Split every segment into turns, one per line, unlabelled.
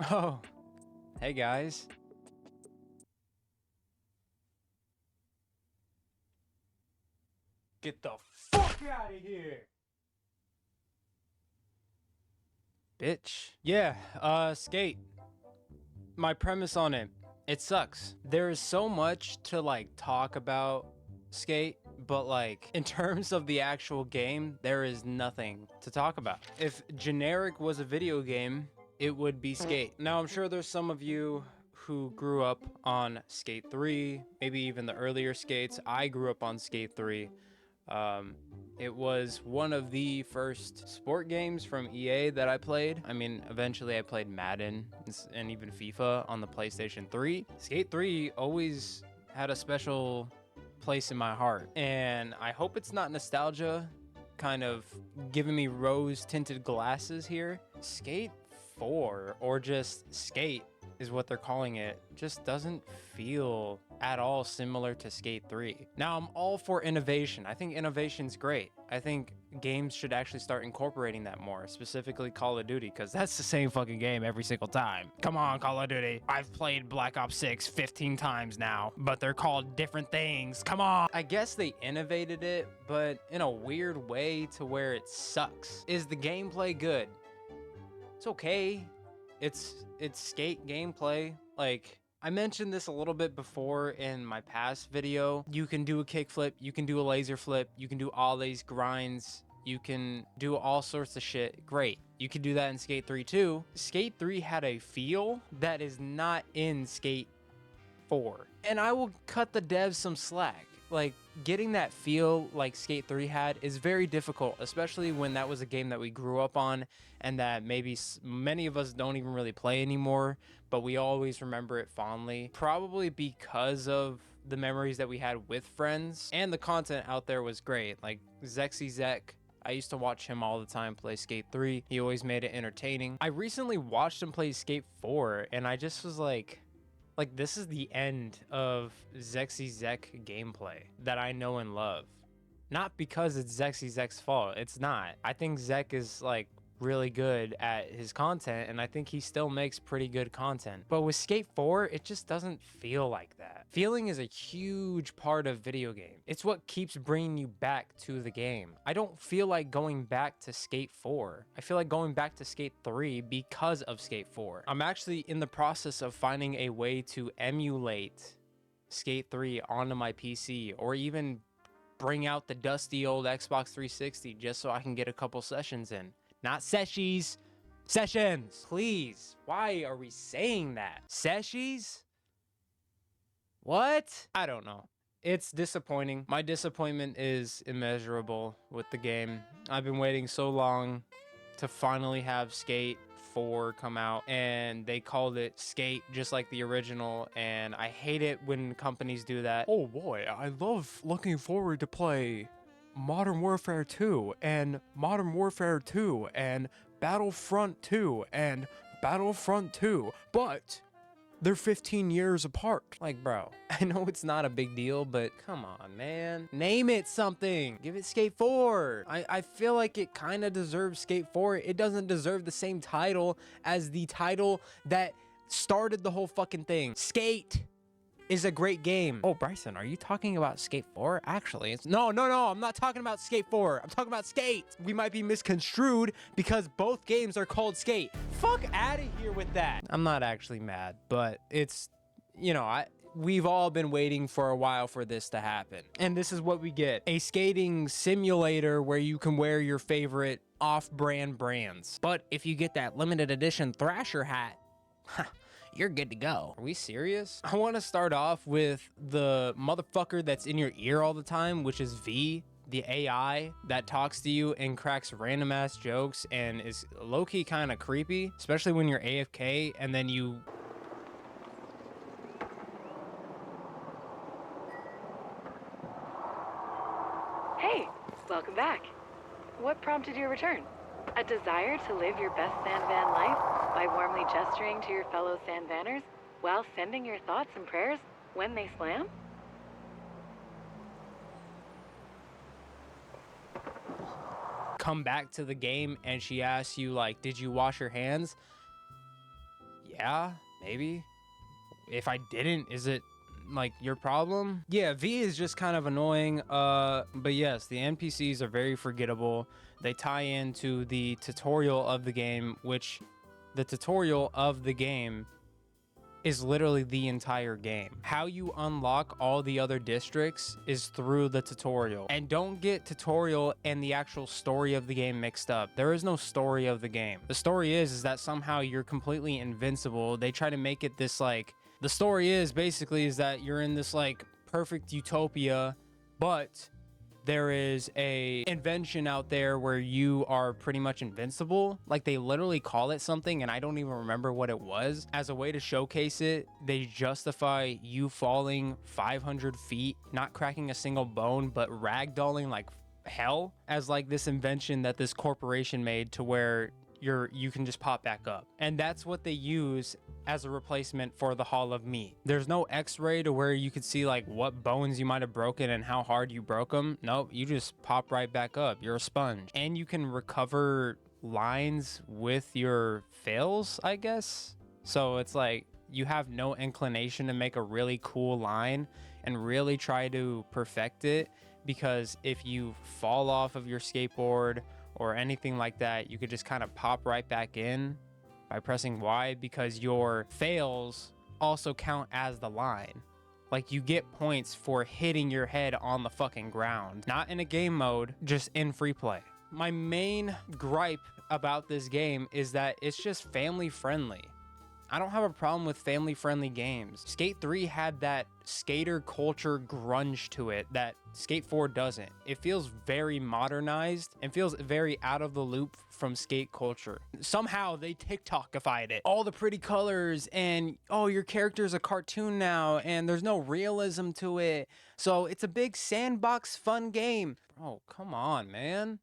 Oh, hey guys. Get the fuck out of here, bitch. Yeah, Skate. My premise on it, it sucks. There is so much to like talk about Skate, but like in terms of the actual game, there is nothing to talk about. If generic was a video game, it would be Skate. Now I'm sure there's some of you who grew up on Skate 3, maybe even the earlier Skates. I grew up on Skate 3. It was one of the first sport games from EA that I played. I mean, eventually I played Madden and even FIFA on the PlayStation 3. Skate 3 always had a special place in my heart, and I hope it's not nostalgia kind of giving me rose tinted glasses here. Skate 4, or just Skate is what they're calling it, just doesn't feel at all similar to Skate 3. Now, I'm all for innovation. I think innovation's great. I think games should actually start incorporating that more, specifically Call of Duty, because that's the same fucking game every single time. Come on, Call of Duty. I've played Black Ops 6 15 times now, but they're called different things. Come on. I guess they innovated it, but in a weird way to where it sucks. Is the gameplay good? It's okay. It's Skate gameplay. Like, I mentioned this a little bit before in my past video. You can do a kickflip, you can do a laser flip, you can do all these grinds, you can do all sorts of shit. Great. You can do that in Skate 3 too. Skate 3 had a feel that is not in Skate 4. And I will cut the devs some slack. Like, getting that feel like Skate 3 had is very difficult, especially when that was a game that we grew up on and that maybe many of us don't even really play anymore, but we always remember it fondly. Probably because of the memories that we had with friends, and the content out there was great. Like Zexy Zek, I used to watch him all the time play Skate 3. He always made it entertaining. I recently watched him play Skate 4, and I just was like, this is the end of Zexy Zek gameplay that I know and love. Not because it's Zexy Zek's fault. It's not. I think Zek is like really good at his content, and I think he still makes pretty good content. But with Skate 4, it just doesn't feel like that. Feeling is a huge part of video game. It's what keeps bringing you back to the game. I don't feel like going back to Skate 4. I feel like going back to Skate 3 because of Skate 4. I'm actually in the process of finding a way to emulate Skate 3 onto my PC, or even bring out the dusty old Xbox 360 just so I can get a couple sessions in. Not sessions, sessions. Please, why are we saying that? Sessions? What? I don't know. It's disappointing. My disappointment is immeasurable with the game. I've been waiting so long to finally have Skate 4 come out, and they called it Skate just like the original, and I hate it when companies do that. Oh boy, I love looking forward to play Modern Warfare 2 and Modern Warfare 2 and Battlefront 2 and Battlefront 2, but they're 15 years apart. Like, bro, I know it's not a big deal, but come on, man. Name it something. Give it Skate 4. I feel like it kind of deserves Skate 4. It doesn't deserve the same title as the title that started the whole fucking thing. Skate is a great game. Oh, Bryson, are you talking about Skate 4? Actually, it's no, I'm not talking about Skate 4. I'm talking about Skate. We might be misconstrued because both games are called Skate. Fuck out of here with that. I'm not actually mad, but it's, you know, we've all been waiting for a while for this to happen. And this is what we get. A skating simulator where you can wear your favorite off-brand brands. But if you get that limited edition Thrasher hat, you're good to go. Are we serious? I want to start off with the motherfucker that's in your ear all the time, which is V, the AI that talks to you and cracks random ass jokes and is low-key kind of creepy, especially when you're AFK and then you...
Hey, welcome back. What prompted your return? A desire to live your best Sandvan life by warmly gesturing to your fellow Sandvanners while sending your thoughts and prayers when they slam?
Come back to the game and she asks you, like, did you wash your hands? Yeah, maybe. If I didn't, is it like your problem? Yeah, V is just kind of annoying. But yes, the NPCs are very forgettable. They tie into the tutorial of the game, which the tutorial of the game is literally the entire game. How you unlock all the other districts is through the tutorial. And don't get tutorial and the actual story of the game mixed up. There is no story of the game. The story is that somehow you're completely invincible. They try to make it this like, the story is basically is that you're in this like perfect utopia, but there is a invention out there where you are pretty much invincible. Like they literally call it something and I don't even remember what it was. As a way to showcase it, they justify you falling 500 feet, not cracking a single bone, but ragdolling like hell as like this invention that this corporation made to where you can just pop back up. And that's what they use as a replacement for the Hall of Meat. There's no x-ray to where you could see like what bones you might have broken and how hard you broke them. Nope, you just pop right back up. You're a sponge. And you can recover lines with your fails, I guess. So it's like you have no inclination to make a really cool line and really try to perfect it, because if you fall off of your skateboard or anything like that, you could just kind of pop right back in by pressing Y, because your fails also count as the line. Like you get points for hitting your head on the fucking ground. Not in a game mode, just in free play. My main gripe about this game is that it's just family friendly. I don't have a problem with family friendly games. Skate 3 had that skater culture grunge to it that Skate 4 doesn't. It feels very modernized and feels very out of the loop from skate culture. Somehow they TikTokified it. All the pretty colors and, oh, your character's a cartoon now and there's no realism to it. So it's a big sandbox fun game. Bro, come on, man.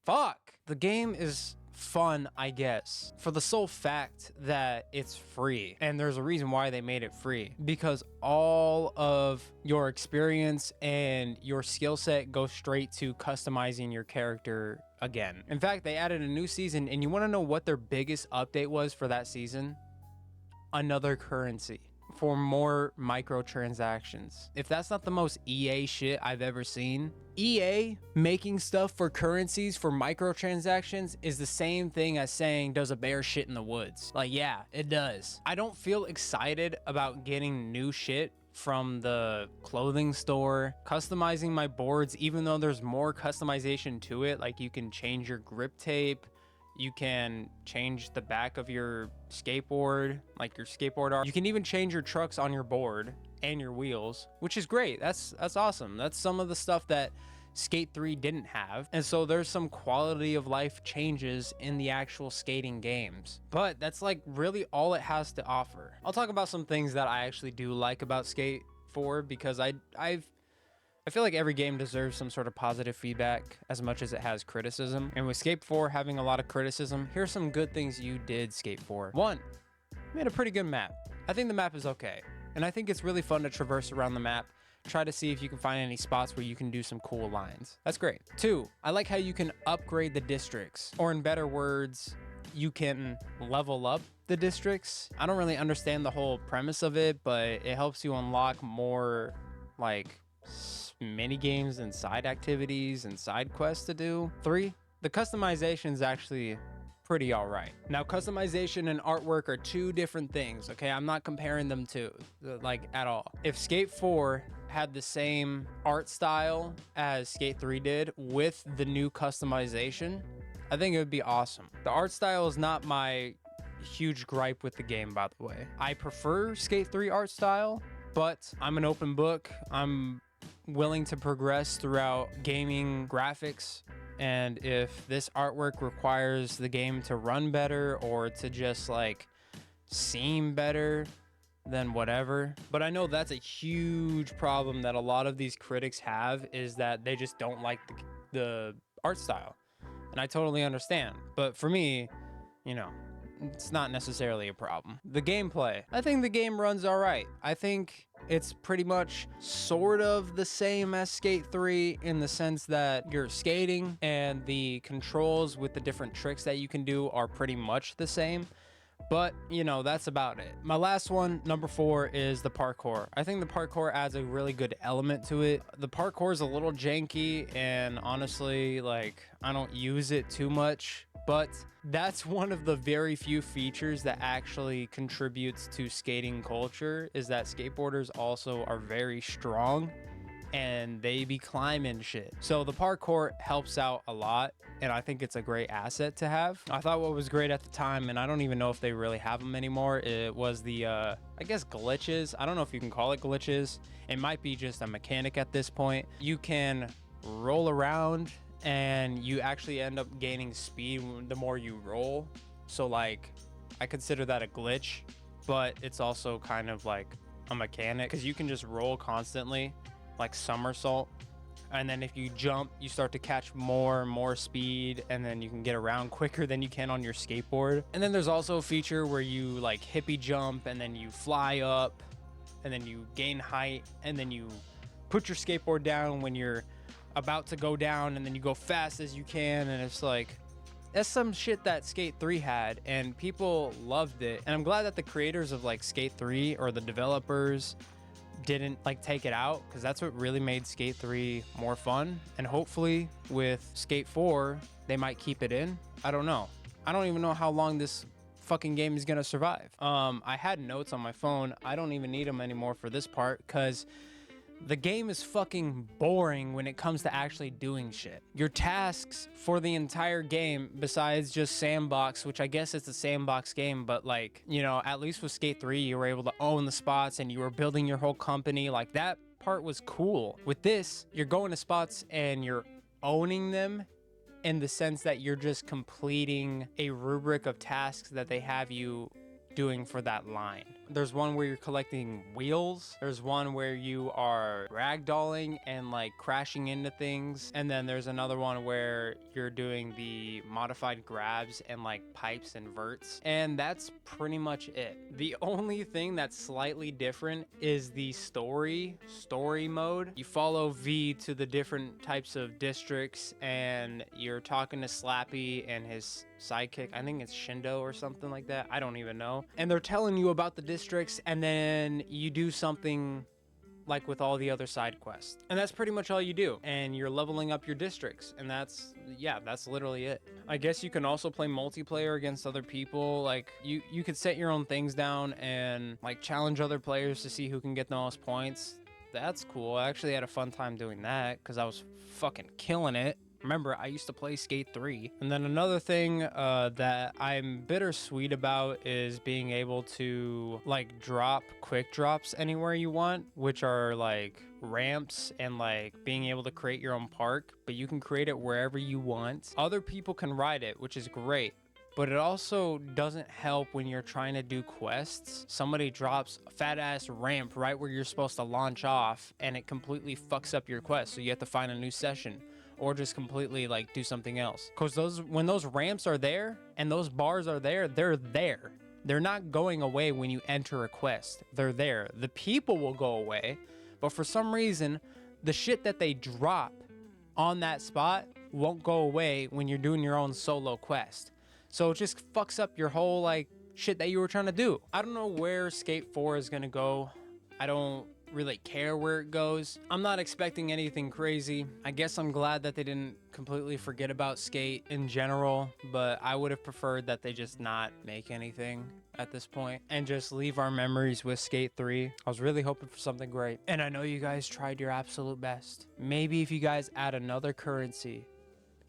Fuck. The game is fun, I guess, for the sole fact that it's free. And there's a reason why they made it free, because all of your experience and your skill set goes straight to customizing your character again. In fact, they added a new season, and you want to know what their biggest update was for that season? Another currency for more microtransactions. If that's not the most EA shit I've ever seen, EA making stuff for currencies for microtransactions is the same thing as saying, does a bear shit in the woods? Like, yeah, it does. I don't feel excited about getting new shit from the clothing store, customizing my boards, even though there's more customization to it. Like you can change your grip tape, you can change the back of your skateboard, like your skateboard art. You can even change your trucks on your board and your wheels, which is great. That's awesome. That's some of the stuff that Skate 3 didn't have. And so there's some quality of life changes in the actual skating games. But that's like really all it has to offer. I'll talk about some things that I actually do like about Skate 4, because I feel like every game deserves some sort of positive feedback as much as it has criticism. And with Skate 4 having a lot of criticism, here's some good things you did, Skate 4. 1, you made a pretty good map. I think the map is okay. And I think it's really fun to traverse around the map, try to see if you can find any spots where you can do some cool lines. That's great. 2, I like how you can upgrade the districts, or in better words, you can level up the districts. I don't really understand the whole premise of it, but it helps you unlock more like mini games and side activities and side quests to do. 3, the customization is actually pretty all right. Now, customization and artwork are two different things, okay? I'm not comparing them to, like, at all. If Skate 4 had the same art style as Skate 3 did with the new customization, I think it would be awesome. The art style is not my huge gripe with the game, by the way. I prefer Skate 3 art style, but I'm an open book. I'm willing to progress throughout gaming graphics, and if this artwork requires the game to run better or to just like seem better, then whatever. But I know that's a huge problem that a lot of these critics have, is that they just don't like the art style, and I totally understand. But for me, you know, it's not necessarily a problem. The gameplay, I think the game runs all right. I think it's pretty much sort of the same as Skate 3 in the sense that you're skating and the controls with the different tricks that you can do are pretty much the same. But, you know, that's about it. My last one, number 4, is the parkour. I think the parkour adds a really good element to it. The parkour is a little janky, and honestly, like, I don't use it too much. But that's one of the very few features that actually contributes to skating culture, is that skateboarders also are very strong and they be climbing shit. So the parkour helps out a lot, and I think it's a great asset to have. I thought what was great at the time, and I don't even know if they really have them anymore, it was the I guess glitches. I don't know if you can call it glitches. It might be just a mechanic at this point. You can roll around and you actually end up gaining speed the more you roll. So like, I consider that a glitch, but it's also kind of like a mechanic, because you can just roll constantly, like somersault, and then if you jump, you start to catch more and more speed, and then you can get around quicker than you can on your skateboard. And then there's also a feature where you like hippie jump, and then you fly up, and then you gain height, and then you put your skateboard down when you're about to go down, and then you go fast as you can. And it's like, that's some shit that Skate 3 had, and people loved it. And I'm glad that the creators of like Skate 3, or the developers, didn't like take it out, because that's what really made Skate 3 more fun. And hopefully with Skate 4 they might keep it in. I don't know. I don't even know how long this fucking game is gonna survive. I had notes on my phone. I don't even need them anymore for this part, because the game is fucking boring when it comes to actually doing shit. Your tasks for the entire game, besides just sandbox, which I guess it's a sandbox game, but like, you know, at least with Skate 3, you were able to own the spots and you were building your whole company. Like, that part was cool. With this, you're going to spots and you're owning them, in the sense that you're just completing a rubric of tasks that they have you doing for that line. There's one where you're collecting wheels. There's one where you are ragdolling and like crashing into things. And then there's another one where you're doing the modified grabs and like pipes and verts. And that's pretty much it. The only thing that's slightly different is the story mode. You follow V to the different types of districts, and you're talking to Slappy and his sidekick. I think it's Shindo or something like that. I don't even know. And they're telling you about the districts, and then you do something like with all the other side quests. And that's pretty much all you do. And you're leveling up your districts. And that's literally it. I guess you can also play multiplayer against other people. Like, you could set your own things down and like challenge other players to see who can get the most points. That's cool. I actually had a fun time doing that, because I was fucking killing it. Remember, I used to play Skate 3. And then another thing that I'm bittersweet about is being able to like drop quick drops anywhere you want, which are like ramps, and like being able to create your own park, but you can create it wherever you want. Other people can ride it, which is great. But it also doesn't help when you're trying to do quests. Somebody drops a fat ass ramp right where you're supposed to launch off, and it completely fucks up your quest. So you have to find a new session, or just completely like do something else. Because when those ramps are there and those bars are there, they're there. They're not going away when you enter a quest. They're there. The people will go away, but for some reason, the shit that they drop on that spot won't go away when you're doing your own solo quest. So it just fucks up your whole like shit that you were trying to do. I don't know where Skate 4 is gonna go. I don't really care where it goes. I'm not expecting anything crazy. I guess I'm glad that they didn't completely forget about Skate in general, but I would have preferred that they just not make anything at this point and just leave our memories with Skate 3. I was really hoping for something great, and I know you guys tried your absolute best. Maybe if you guys add another currency,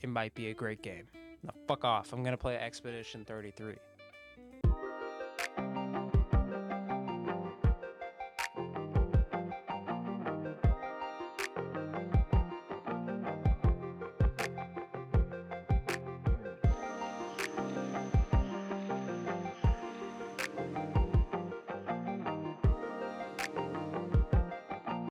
it might be a great game. Now fuck off. I'm gonna play Expedition 33.